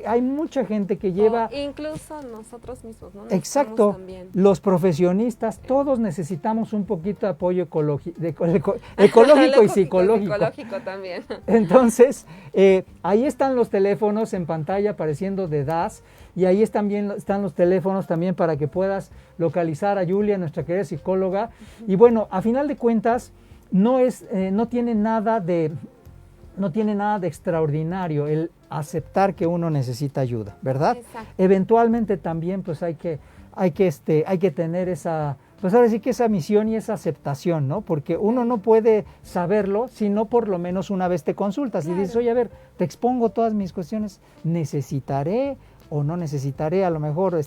hay mucha gente que lleva... incluso nosotros mismos, ¿no? Exacto, También. los profesionistas, todos necesitamos un poquito de apoyo ecológico y psicológico. Psicológico también. Entonces, ahí están los teléfonos en pantalla apareciendo de DAS y ahí están los teléfonos también para que puedas localizar a Julia, nuestra querida psicóloga. Y bueno, a final de cuentas, no tiene nada de extraordinario el aceptar que uno necesita ayuda, ¿verdad? Exacto. Eventualmente también pues hay que tener esa, pues ahora sí que esa misión y esa aceptación, ¿no? Porque uno no puede saberlo si no por lo menos una vez te consultas y dices, oye, a ver, te expongo todas mis cuestiones, necesitaré o no necesitaré a lo mejor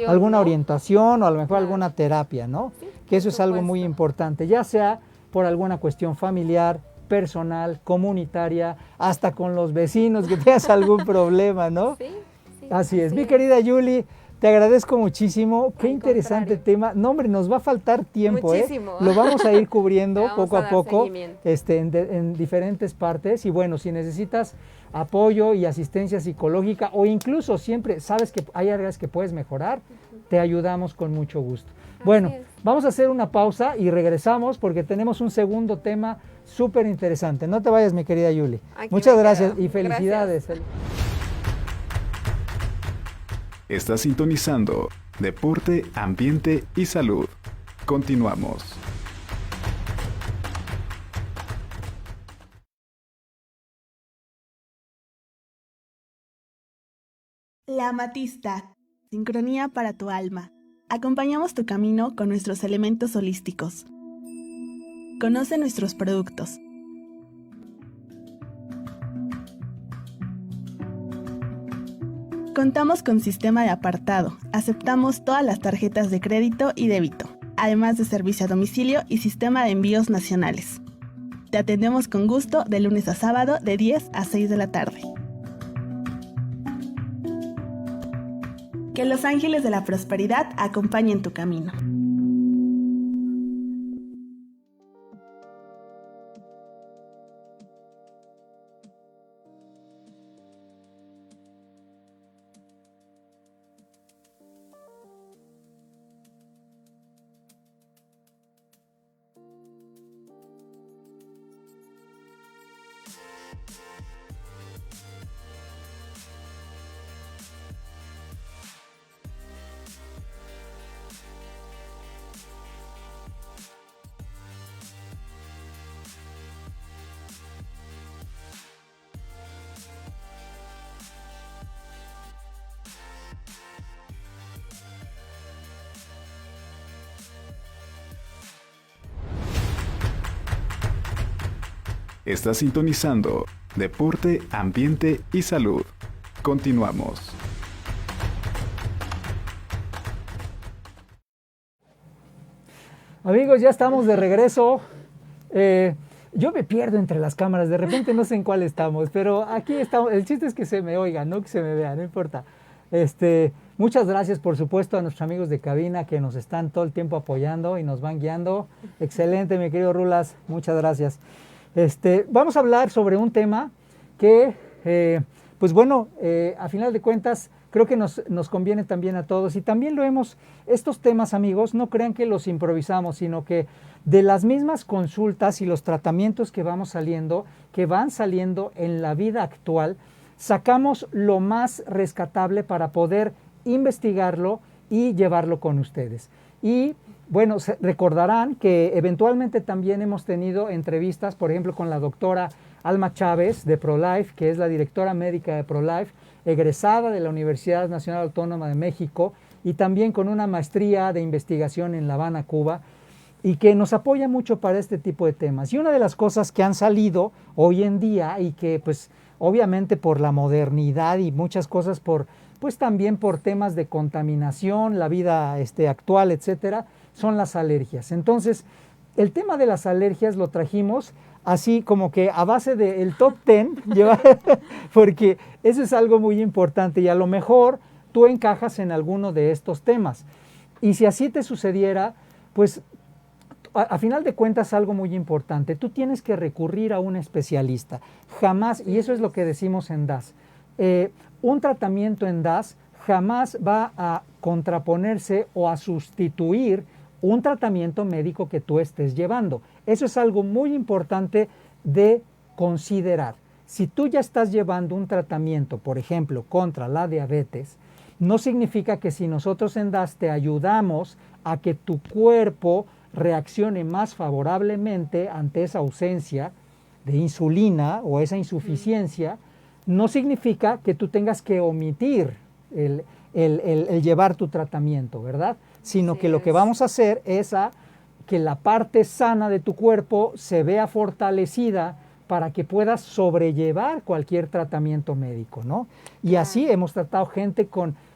alguna orientación o a lo mejor alguna terapia, ¿no? Sí, que eso por es algo muy supuesto. importante, ya sea por alguna cuestión familiar, personal, comunitaria, hasta con los vecinos que tengas algún problema, ¿no? Sí, Así es. Mi querida Yuli, te agradezco muchísimo. Qué Al interesante contrario. tema. No, hombre, nos va a faltar tiempo, Muchísimo. Lo vamos a ir cubriendo Le vamos poco a a dar poco, seguimiento. en diferentes partes. Y bueno, si necesitas apoyo y asistencia psicológica o incluso siempre sabes que hay áreas que puedes mejorar, te ayudamos con mucho gusto. Bueno, es. vamos a hacer una pausa y regresamos porque tenemos un segundo tema súper interesante. No te vayas, mi querida Yuli. Aquí Muchas me gracias quedo. y felicidades. Estás sintonizando Deporte, Ambiente y Salud. Continuamos. La amatista, sincronía para tu alma. Acompañamos tu camino con nuestros elementos holísticos. Conoce nuestros productos. Contamos con sistema de apartado. Aceptamos todas las tarjetas de crédito y débito, además de servicio a domicilio y sistema de envíos nacionales. Te atendemos con gusto de lunes a sábado de 10 a 6 de la tarde. Que los ángeles de la prosperidad acompañen tu camino. Está sintonizando Deporte, Ambiente y Salud. Continuamos. Amigos, ya estamos de regreso. Yo me pierdo entre las cámaras, de repente no sé en cuál estamos, pero aquí estamos. El chiste es que se me oiga, no que se me vea, no importa. Muchas gracias, por supuesto, a nuestros amigos de cabina que nos están todo el tiempo apoyando y nos van guiando. Excelente, mi querido Rulas, muchas gracias. Vamos a hablar sobre un tema que, a final de cuentas, creo que nos conviene también a todos. Y también estos temas, amigos, no crean que los improvisamos, sino que de las mismas consultas y los tratamientos que van saliendo en la vida actual, sacamos lo más rescatable para poder investigarlo y llevarlo con ustedes. Y bueno, recordarán que eventualmente también hemos tenido entrevistas, por ejemplo, con la doctora Alma Chávez de ProLife, que es la directora médica de ProLife, egresada de la Universidad Nacional Autónoma de México y también con una maestría de investigación en La Habana, Cuba, y que nos apoya mucho para este tipo de temas. Y una de las cosas que han salido hoy en día y que pues obviamente por la modernidad y muchas cosas también por temas de contaminación, la vida actual, etcétera, son las alergias. Entonces, el tema de las alergias lo trajimos así como que a base del top 10, porque eso es algo muy importante y a lo mejor tú encajas en alguno de estos temas. Y si así te sucediera, pues a final de cuentas algo muy importante, tú tienes que recurrir a un especialista. Jamás, y eso es lo que decimos en DAS, un tratamiento en DAS jamás va a contraponerse o a sustituir un tratamiento médico que tú estés llevando. Eso es algo muy importante de considerar. Si tú ya estás llevando un tratamiento, por ejemplo, contra la diabetes, no significa que si nosotros en DAS te ayudamos a que tu cuerpo reaccione más favorablemente ante esa ausencia de insulina o esa insuficiencia, no significa que tú tengas que omitir el llevar tu tratamiento, ¿verdad? Sino que lo que vamos a hacer es que la parte sana de tu cuerpo se vea fortalecida para que puedas sobrellevar cualquier tratamiento médico, ¿no? Y así hemos tratado gente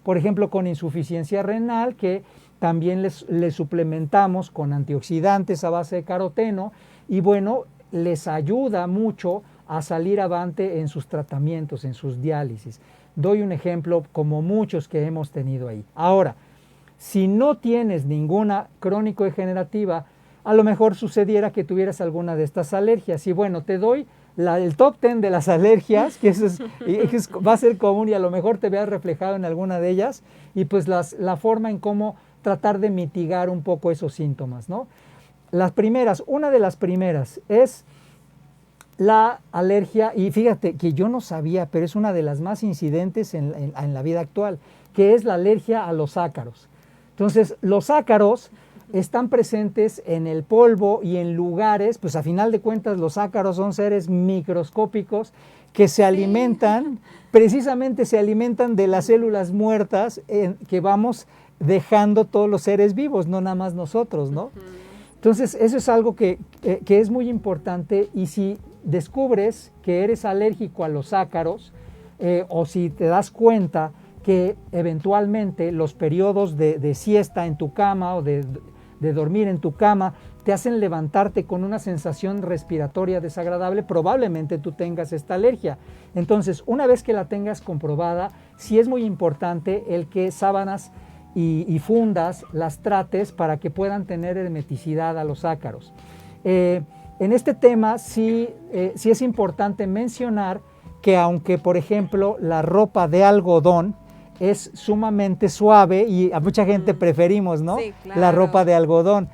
por ejemplo, con insuficiencia renal, que también les suplementamos con antioxidantes a base de caroteno y bueno, les ayuda mucho a salir avante en sus tratamientos, en sus diálisis. Doy un ejemplo como muchos que hemos tenido ahí. Ahora, si no tienes ninguna crónico-degenerativa, a lo mejor sucediera que tuvieras alguna de estas alergias. Y bueno, te doy el top 10 de las alergias, que va a ser común y a lo mejor te veas reflejado en alguna de ellas, y pues la forma en cómo tratar de mitigar un poco esos síntomas, ¿no? Una de las primeras es la alergia, y fíjate que yo no sabía, pero es una de las más incidentes en la vida actual, que es la alergia a los ácaros. Entonces, los ácaros están presentes en el polvo y en lugares, pues a final de cuentas los ácaros son seres microscópicos que se alimentan, precisamente se alimentan de las células muertas que vamos dejando todos los seres vivos, no nada más nosotros, ¿no? Entonces, eso es algo que es muy importante, y si descubres que eres alérgico a los ácaros, o si te das cuenta que eventualmente los periodos de siesta en tu cama o de dormir en tu cama te hacen levantarte con una sensación respiratoria desagradable, probablemente tú tengas esta alergia. Entonces, una vez que la tengas comprobada, sí es muy importante el que sábanas y fundas las trates para que puedan tener hermeticidad a los ácaros. En este tema sí es importante mencionar que aunque, por ejemplo, la ropa de algodón es sumamente suave y a mucha gente preferimos, ¿no? Sí, claro. La ropa de algodón.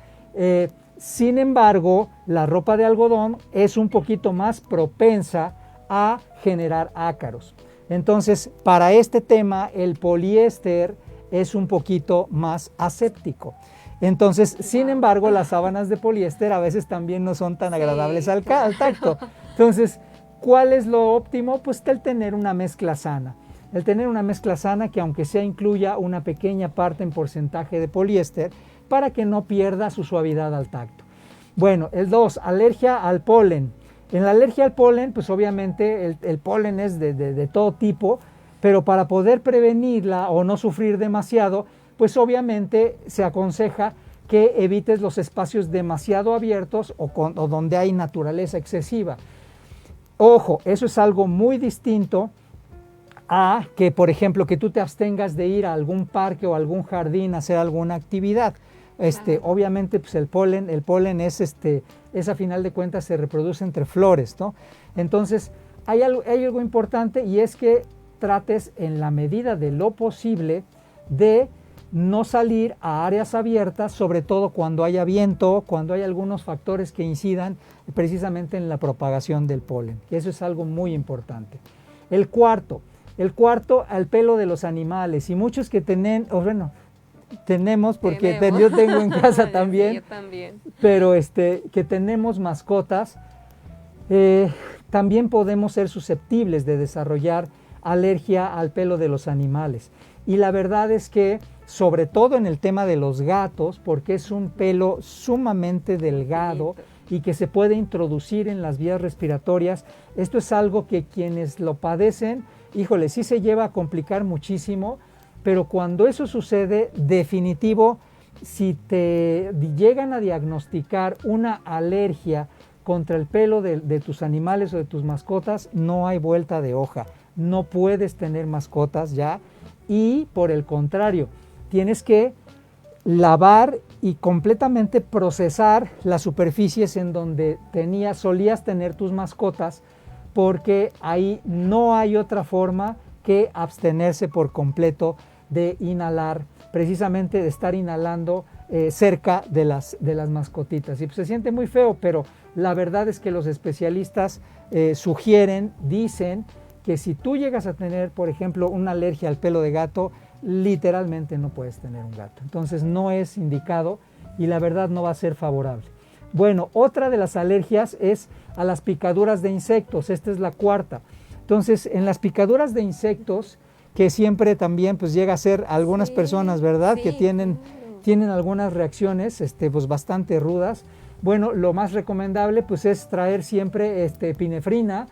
Sin embargo, la ropa de algodón es un poquito más propensa a generar ácaros. Entonces, para este tema, el poliéster es un poquito más aséptico. Entonces, sin embargo, las sábanas de poliéster a veces también no son tan agradables al tacto. Entonces, ¿cuál es lo óptimo? Pues el tener una mezcla sana. El tener una mezcla sana que aunque sea incluya una pequeña parte en porcentaje de poliéster para que no pierda su suavidad al tacto. Bueno, el 2, alergia al polen. En la alergia al polen, pues obviamente el polen es de todo tipo, pero para poder prevenirla o no sufrir demasiado, pues obviamente se aconseja que evites los espacios demasiado abiertos o donde hay naturaleza excesiva. Ojo, eso es algo muy distinto a que, por ejemplo, que tú te abstengas de ir a algún parque o algún jardín a hacer alguna actividad. Obviamente, pues el polen es a final de cuentas se reproduce entre flores, ¿no? Entonces, hay algo importante, y es que trates en la medida de lo posible de no salir a áreas abiertas, sobre todo cuando haya viento, cuando hay algunos factores que incidan precisamente en la propagación del polen. Eso es algo muy importante. El cuarto, al pelo de los animales, y muchos que tenemos, porque yo tengo en casa también, yo también, pero que tenemos mascotas, también podemos ser susceptibles de desarrollar alergia al pelo de los animales. Y la verdad es que, sobre todo en el tema de los gatos, porque es un pelo sumamente delgado y que se puede introducir en las vías respiratorias, esto es algo que quienes lo padecen, híjole, sí se lleva a complicar muchísimo, pero cuando eso sucede, definitivo, si te llegan a diagnosticar una alergia contra el pelo de tus animales o de tus mascotas, no hay vuelta de hoja. No puedes tener mascotas ya, y por el contrario, tienes que lavar y completamente procesar las superficies en donde solías tener tus mascotas, porque ahí no hay otra forma que abstenerse por completo de inhalar, precisamente de estar inhalando cerca de las mascotitas. Y pues se siente muy feo, pero la verdad es que los especialistas dicen que si tú llegas a tener, por ejemplo, una alergia al pelo de gato, literalmente no puedes tener un gato. Entonces no es indicado y la verdad no va a ser favorable. Bueno, otra de las alergias es a las picaduras de insectos. Esta es la cuarta. Entonces, en las picaduras de insectos, que siempre también pues llega a ser algunas personas, ¿verdad? Que tienen algunas reacciones pues bastante rudas. Bueno, lo más recomendable pues es traer siempre epinefrina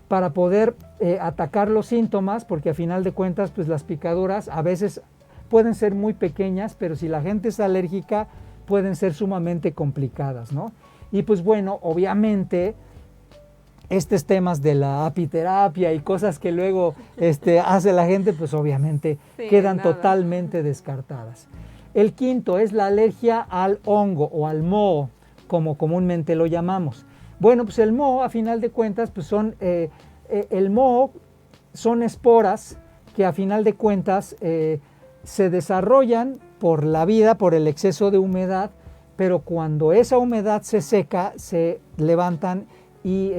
para poder atacar los síntomas, porque a final de cuentas pues las picaduras a veces pueden ser muy pequeñas, pero si la gente es alérgica pueden ser sumamente complicadas, ¿no? Y pues bueno, obviamente estos temas de la apiterapia y cosas que luego hace la gente, pues obviamente quedan totalmente descartadas. El quinto es la alergia al hongo o al moho, como comúnmente lo llamamos. Bueno, pues el moho, a final de cuentas, pues el moho son esporas que a final de cuentas se desarrollan por la vida, por el exceso de humedad, pero cuando esa humedad se seca, se levantan y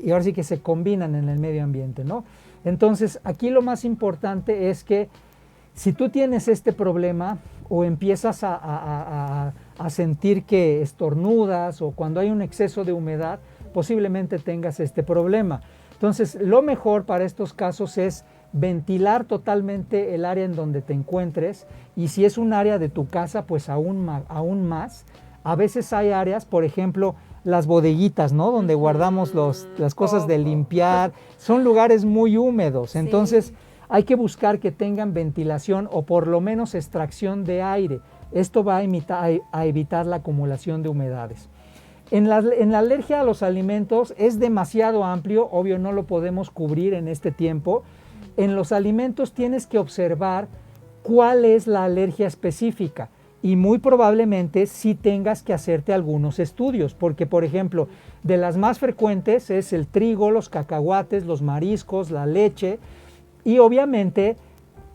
ahora sí que se combinan en el medio ambiente, ¿no? Entonces, aquí lo más importante es que si tú tienes este problema o empiezas a sentir que estornudas o cuando hay un exceso de humedad, posiblemente tengas este problema. Entonces, lo mejor para estos casos es ventilar totalmente el área en donde te encuentres, y si es un área de tu casa, pues aún más. A veces hay áreas, por ejemplo, las bodeguitas, ¿no? Donde guardamos las cosas de limpiar, son lugares muy húmedos, entonces hay que buscar que tengan ventilación o por lo menos extracción de aire. Esto va a evitar la acumulación de humedades. En la alergia a los alimentos es demasiado amplio, obvio no lo podemos cubrir en este tiempo. En los alimentos tienes que observar cuál es la alergia específica y muy probablemente sí tengas que hacerte algunos estudios, porque por ejemplo, de las más frecuentes es el trigo, los cacahuates, los mariscos, la leche, y obviamente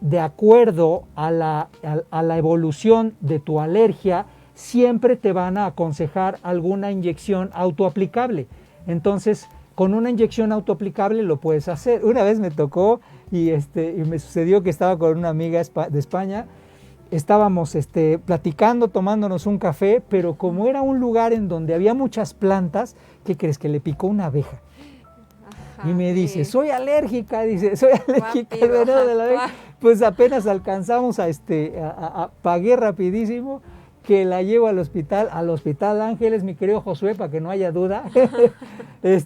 de acuerdo a la evolución de tu alergia, siempre te van a aconsejar alguna inyección autoaplicable. Entonces, con una inyección autoaplicable lo puedes hacer. Una vez me tocó y me sucedió que estaba con una amiga de España, estábamos platicando, tomándonos un café, pero como era un lugar en donde había muchas plantas, ¿qué crees? Que le picó una abeja. Y me dice, soy alérgica, soy alérgica al veneno de la abeja. Pues apenas alcanzamos pagué rapidísimo, que la llevo al Hospital Ángeles, mi querido Josué, para que no haya duda.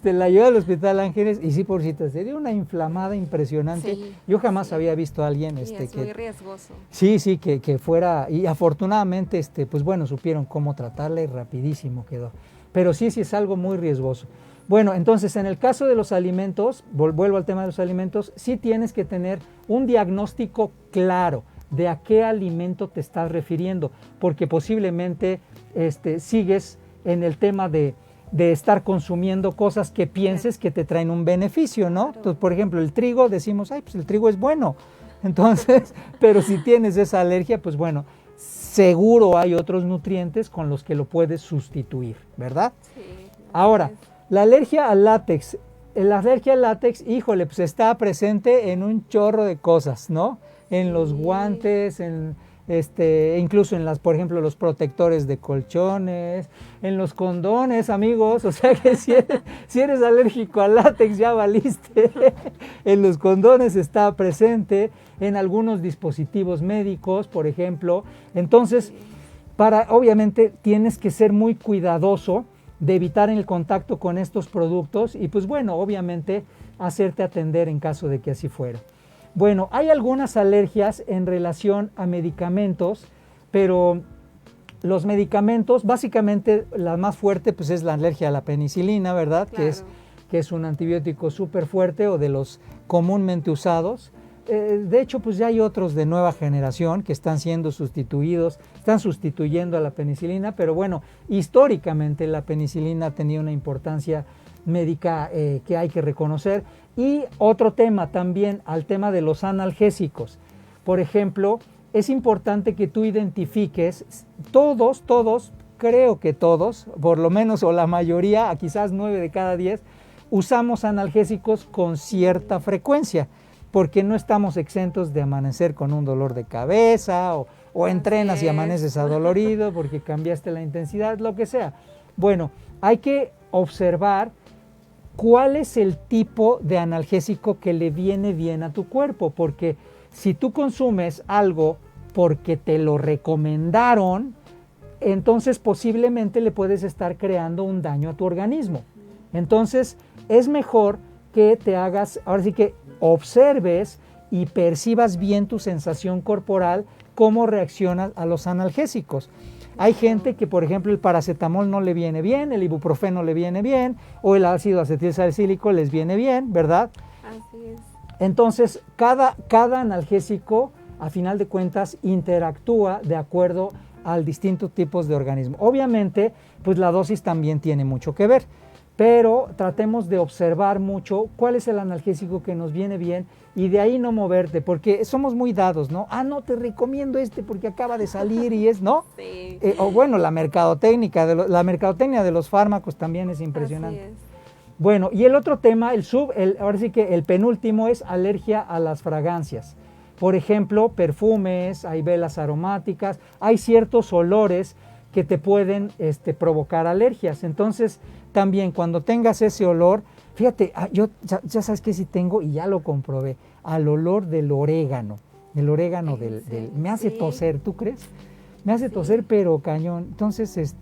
La llevo al Hospital Ángeles y sí, pobrecita, se dio una inflamada impresionante. Sí, yo jamás había visto a alguien es muy riesgoso. Sí, que fuera, y afortunadamente, pues bueno, supieron cómo tratarla y rapidísimo quedó. Pero sí es algo muy riesgoso. Bueno, entonces en el caso de los alimentos, vuelvo al tema de los alimentos, sí tienes que tener un diagnóstico claro de a qué alimento te estás refiriendo, porque posiblemente sigues en el tema de estar consumiendo cosas que pienses que te traen un beneficio, ¿no? Claro. Entonces, por ejemplo, el trigo, decimos, pues el trigo es bueno, entonces, pero si tienes esa alergia, pues bueno, seguro hay otros nutrientes con los que lo puedes sustituir, ¿verdad? Sí. Ahora, la alergia al látex. La alergia al látex, híjole, pues está presente en un chorro de cosas, ¿no? En los guantes, incluso en por ejemplo, los protectores de colchones, en los condones, amigos, o sea que si eres alérgico al látex ya valiste. En los condones está presente, en algunos dispositivos médicos, por ejemplo. Entonces, obviamente tienes que ser muy cuidadoso de evitar el contacto con estos productos y pues bueno, obviamente hacerte atender en caso de que así fuera. Bueno, hay algunas alergias en relación a medicamentos, pero los medicamentos, básicamente la más fuerte pues es la alergia a la penicilina, ¿verdad? Claro. Que es un antibiótico súper fuerte o de los comúnmente usados. De hecho, pues ya hay otros de nueva generación que están siendo sustituidos, están sustituyendo a la penicilina, pero bueno, históricamente la penicilina ha tenido una importancia médica que hay que reconocer. Y otro tema también, al tema de los analgésicos. Por ejemplo, es importante que tú identifiques, todos, creo que todos, por lo menos o la mayoría, quizás 9 de cada 10, usamos analgésicos con cierta frecuencia, porque no estamos exentos de amanecer con un dolor de cabeza o entrenas y amaneces adolorido porque cambiaste la intensidad, lo que sea. Bueno, hay que observar cuál es el tipo de analgésico que le viene bien a tu cuerpo, porque si tú consumes algo porque te lo recomendaron, entonces posiblemente le puedes estar creando un daño a tu organismo. Entonces es mejor que te hagas, ahora sí que observes y percibas bien tu sensación corporal, cómo reaccionas a los analgésicos. Hay gente que, por ejemplo, el paracetamol no le viene bien, el ibuprofeno le viene bien, o el ácido acetilsalicílico les viene bien, ¿verdad? Así es. Entonces, cada analgésico, a final de cuentas, interactúa de acuerdo a distintos tipos de organismo. Obviamente, pues la dosis también tiene mucho que ver, pero tratemos de observar mucho cuál es el analgésico que nos viene bien y de ahí no moverte, porque somos muy dados, ¿no? No te recomiendo porque acaba de salir y ¿no? Sí. O bueno, la mercadotecnia de los fármacos también es impresionante. Así es. Bueno, y el otro tema, ahora sí que el penúltimo es alergia a las fragancias. Por ejemplo, perfumes, hay velas aromáticas, hay ciertos olores que te pueden provocar alergias. Entonces, también cuando tengas ese olor, Fíjate, ya sabes que sí tengo, y ya lo comprobé, al olor del orégano. El orégano me hace toser, ¿tú crees? Me hace toser, pero cañón. Entonces,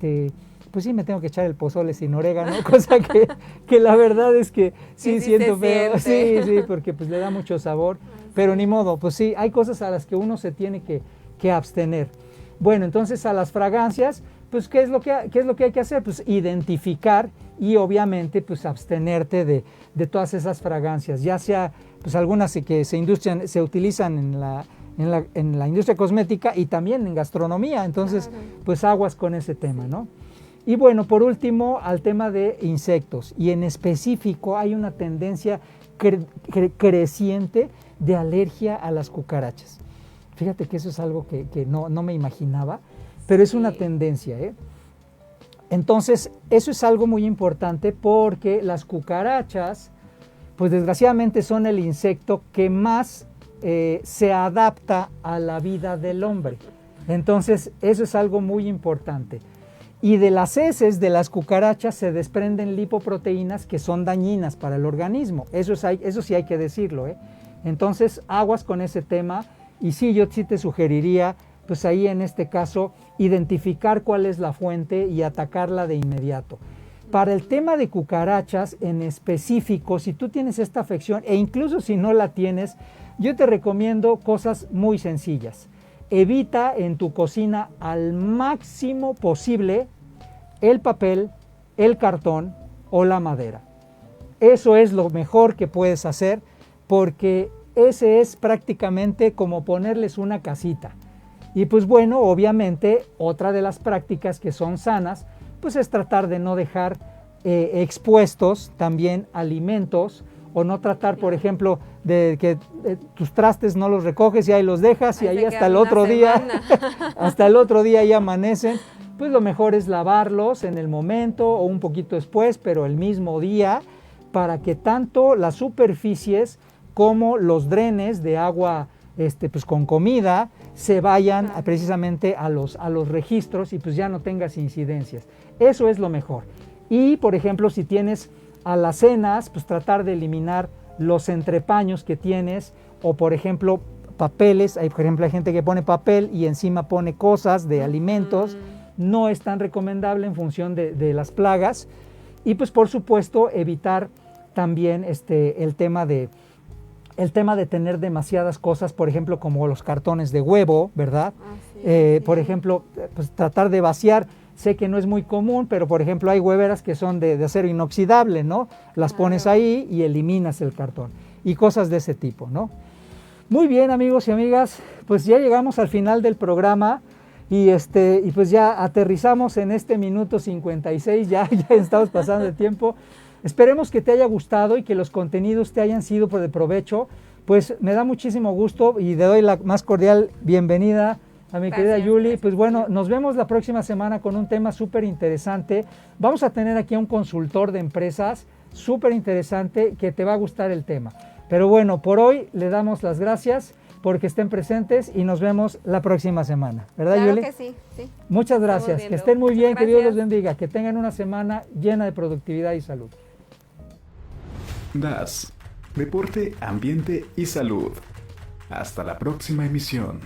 pues sí me tengo que echar el pozole sin orégano, cosa que la verdad es que sí siento feo. Sí, porque pues le da mucho sabor, pero ni modo, pues sí, hay cosas a las que uno se tiene que abstener. Bueno, entonces a las fragancias, pues ¿qué es lo que hay que hacer? Pues identificar y obviamente pues abstenerte de todas esas fragancias, ya sea pues algunas que se utilizan en la industria cosmética y también en gastronomía, entonces pues aguas con ese tema, ¿no? Y bueno, por último, al tema de insectos, y en específico hay una tendencia creciente de alergia a las cucarachas. Fíjate que eso es algo que no me imaginaba, pero es una tendencia, ¿eh? Entonces, eso es algo muy importante porque las cucarachas, pues desgraciadamente son el insecto que más se adapta a la vida del hombre. Entonces, eso es algo muy importante. Y de las heces de las cucarachas se desprenden lipoproteínas que son dañinas para el organismo. Eso sí hay que decirlo, ¿eh? Entonces, aguas con ese tema. Y sí, yo sí te sugeriría, pues ahí en este caso, identificar cuál es la fuente y atacarla de inmediato. Para el tema de cucarachas en específico, si tú tienes esta afección, e incluso si no la tienes, yo te recomiendo cosas muy sencillas. Evita en tu cocina al máximo posible el papel, el cartón o la madera. Eso es lo mejor que puedes hacer porque ese es prácticamente como ponerles una casita. Y pues bueno, obviamente otra de las prácticas que son sanas, pues es tratar de no dejar expuestos también alimentos o no tratar, por ejemplo, de que tus trastes no los recoges y ahí los dejas y ahí hasta el otro día, hasta el otro día ya amanecen. Pues lo mejor es lavarlos en el momento o un poquito después, pero el mismo día, para que tanto las superficies como los drenes de agua pues con comida se vayan precisamente a los registros y pues ya no tengas incidencias. Eso es lo mejor. Y por ejemplo, si tienes alacenas, pues tratar de eliminar los entrepaños que tienes o por ejemplo papeles. Por ejemplo, hay gente que pone papel y encima pone cosas de alimentos. No es tan recomendable en función de las plagas. Y pues por supuesto evitar también el tema de tener demasiadas cosas, por ejemplo, como los cartones de huevo, ¿verdad? Por ejemplo, pues tratar de vaciar. Sé que no es muy común, pero por ejemplo hay hueveras que son de acero inoxidable, ¿no? Las pones ahí y eliminas el cartón. Y cosas de ese tipo, ¿no? Muy bien, amigos y amigas, pues ya llegamos al final del programa y pues ya aterrizamos en este minuto 56, ya estamos pasando de tiempo. Esperemos que te haya gustado y que los contenidos te hayan sido de provecho. Pues me da muchísimo gusto y le doy la más cordial bienvenida a mi querida Yuli. Pues bueno, nos vemos la próxima semana con un tema súper interesante. Vamos a tener aquí a un consultor de empresas súper interesante que te va a gustar el tema. Pero bueno, por hoy le damos las gracias porque estén presentes y nos vemos la próxima semana. ¿Verdad, Yuli? Claro que sí, sí. Muchas gracias. Que estén muy bien, que Dios los bendiga. Que tengan una semana llena de productividad y salud. DAS, Deporte, Ambiente y Salud. Hasta la próxima emisión.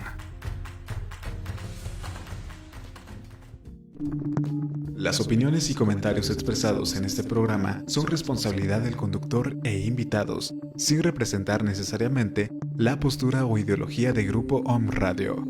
Las opiniones y comentarios expresados en este programa son responsabilidad del conductor e invitados, sin representar necesariamente la postura o ideología de Grupo Om Radio.